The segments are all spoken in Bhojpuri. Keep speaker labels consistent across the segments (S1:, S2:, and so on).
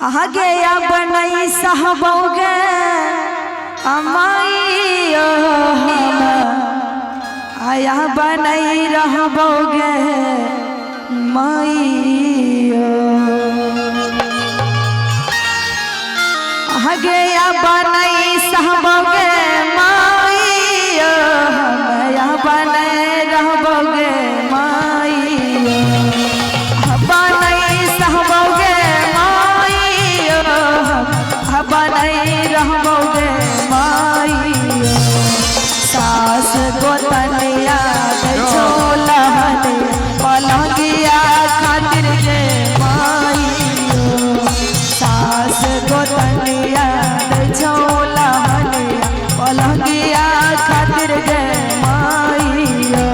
S1: आगे या बनई सहबोगे अमाइयो आया बनई रहबोगे माइयो आगे या बनई सहबोगे माइयो या बनई रहबोगे माइयो बनई सहबोगे बनई रहबोगे माइयो सास गोतनिया झोलहने पलंगिया खातिर गे माइयो सास गोतनिया झोलहने पलंगिया खातिर गे माइयो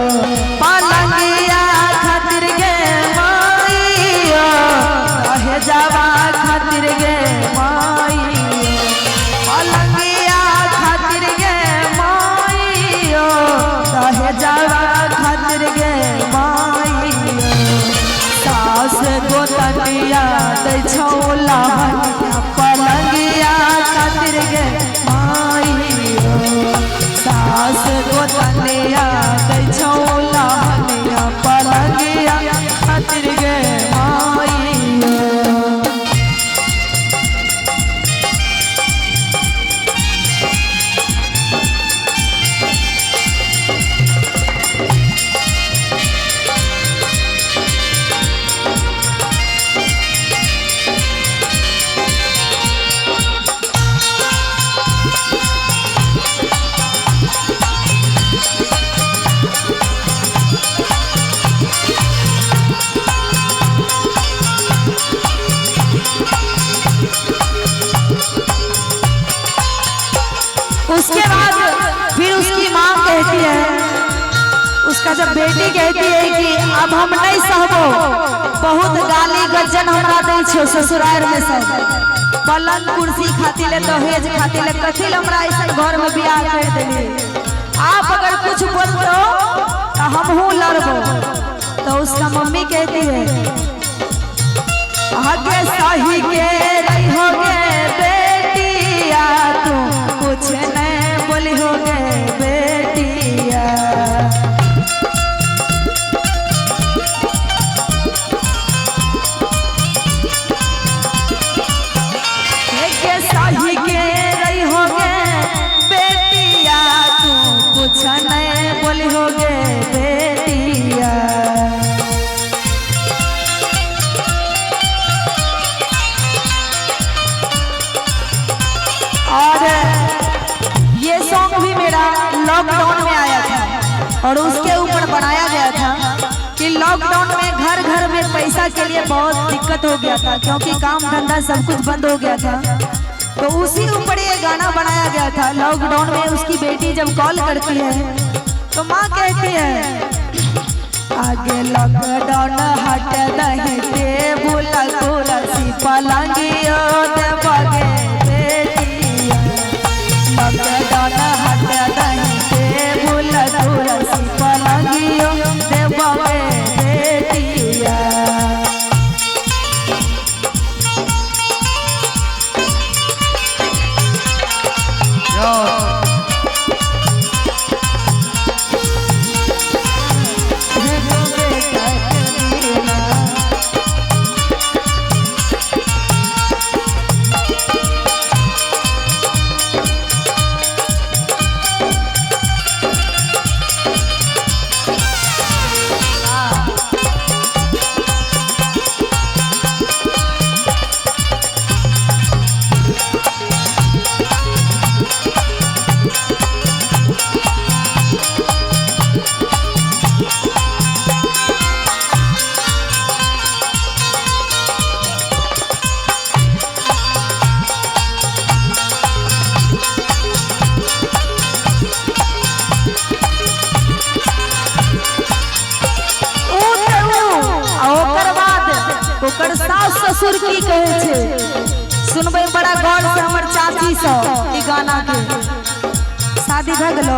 S1: पलंगिया खातिर गे माइयो रहे जावा खातिर गे गोतनिया झोला पलंगिया खातिर गे माइयो सास गोतनिया झोला पलंगिया खातिर गे माइयो। उसके बाद फिर उसकी माँ कहती है, उसका जब बेटी कहती है कि अब हम नहीं सहबो, बहुत गाली गज्जन हमरा दे छो ससुराल में सब पलंग कुर्सी खातिर ले दहेज खातिर ले कथी ले हमरा ऐसा घर में बियाह कर देली। आप अगर कुछ बोलतो तो हम हूँ लड़बो। तो उसका मम्मी कहती है आगे सही के रही होगे बेटिया तू कुछ नहीं बोली होगे बेटिया सही के रही होगे बेटिया तू कुछ नहीं बोली होगे बेटिया। और ये सॉन्ग भी मेरा लॉकडाउन में आया था और उसके ऊपर बनाया गया था कि लॉकडाउन में घर घर में पैसा के लिए बहुत दिक्कत हो गया था क्योंकि काम धंधा सब कुछ बंद हो गया था। तो उसी ऊपर ये गाना बनाया गया था। लॉकडाउन में उसकी बेटी जब कॉल करती है तो माँ कहती है आगे लॉकडाउन हट दही टेबुल कुर्सी पलंगियो देबगे बेटिया लॉकडाउन हट दही टेबुल कुर्सी पलंगियो देबगे बेटिया। सास ससुर की कहे छे सुनबे बड़ा गौर से हमर चाची सब ई गाना के। शादी भ गेलो?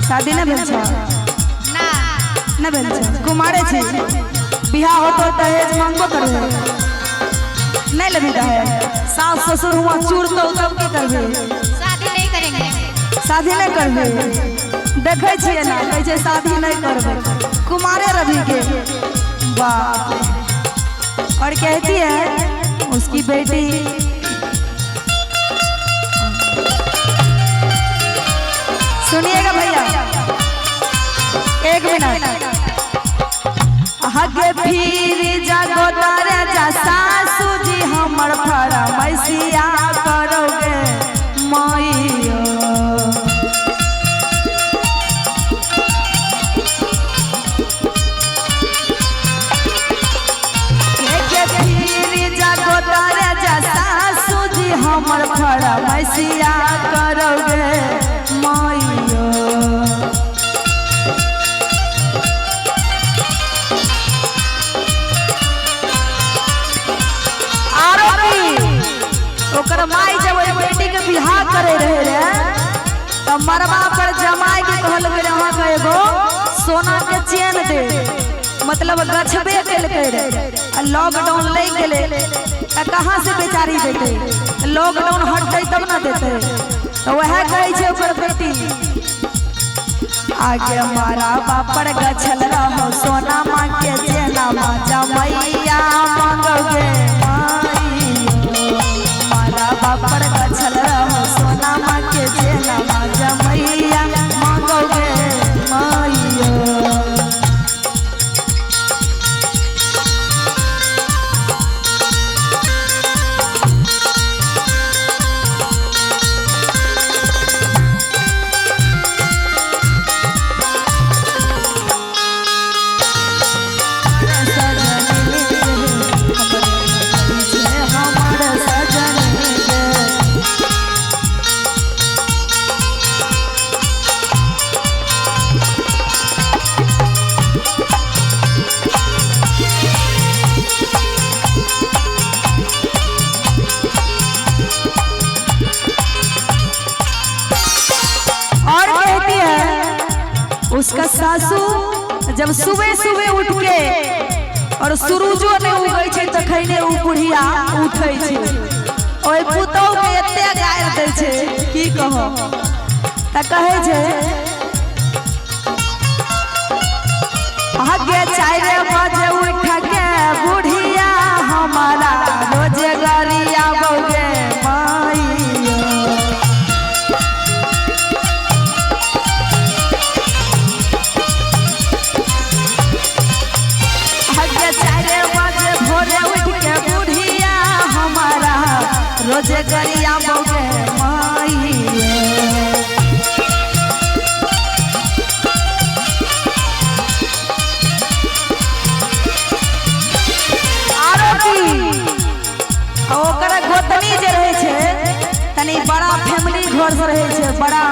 S1: शादी न भेल छ? ना न भेल छ, कुमारे छे। बियाह होतो दहेज मांगबो करबे? नहीं ले विदा है। सास ससुर हुआ चूर तो तब की करबे?
S2: शादी नहीं करेंगे।
S1: शादी नहीं करबे? देखे छिए ना कैसे शादी नहीं करबे, कुमारे रवि के बाप। और कहती है उसकी बेटी सुनिएगा भैया एक मिनट। हगे फिर जागो तारे जा सासू जी हमर फरमैसिया करोगे मैया। हमर फरमैसिया करोगे मैया। ओकर माई जब बेटी के बियाह करे रहे तो मरवा पर जमाई के कहल गए वहां का एगो सोना के चेन दे, मतलब गछबे केलकै रे। लॉकडाउन ले गेले कहाँ से बेचारी देते, लॉकडाउन हटते तब ना देते। तो वह कहे छे ओकर बेटी आगे हमारा बापर गछल रहो सोना माँ के चेना माँ जमैया मांगोगे हमारा बापर गछल रहो सोना माँ के चेना माँ जमैया मांगोगे मैया। उसका सासू जब सुबह सुबह उठ के और सूरजो ने उगै छै तखने उ बुढ़िया उठै छै। ओइ पुतौ के एते गायर दै छै की कहो। त कहे छै आगे 4 बजे उठ के बुढ़िया हमारा रोजे गरिया बोगे मैया। रोजे गरिया बोगे मैया। ओकर गोतनी जे रहे छे तनी बड़ा फैमिली घर से रहे छे, बड़ा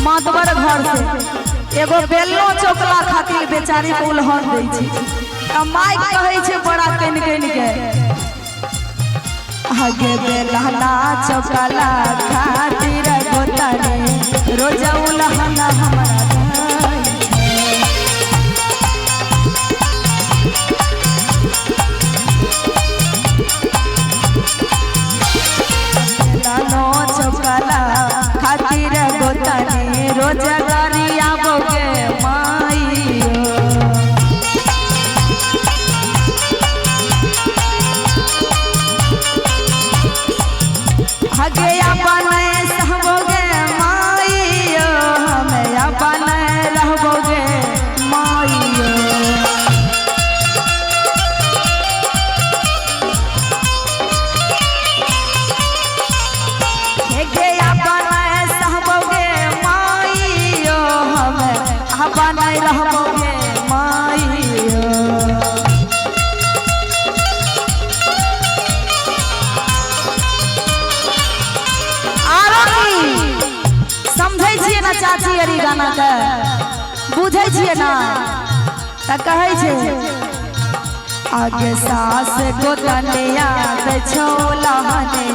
S1: मातबर घर से। एगो बेलो चोकला खातिर बेचारी को उलहन दै छे। माई कहे छे बड़ा कन कन के आगे बेलहना चौकला खातिर गोतनी रोज उलहना हमारा बेलहनो चौकला खातिर गोतनी रोज गरिया बोगे मैया। हगे अपन सहबोगे माइयो हमें अपन रहबोगे माइयो। हगे अपन सहबोगे माइयो हमें अपन रहबोगे माइयो। चाची अरी गाना के बुझे छिए ना त कहे छे आगे सास गोतनिया दे छोला हने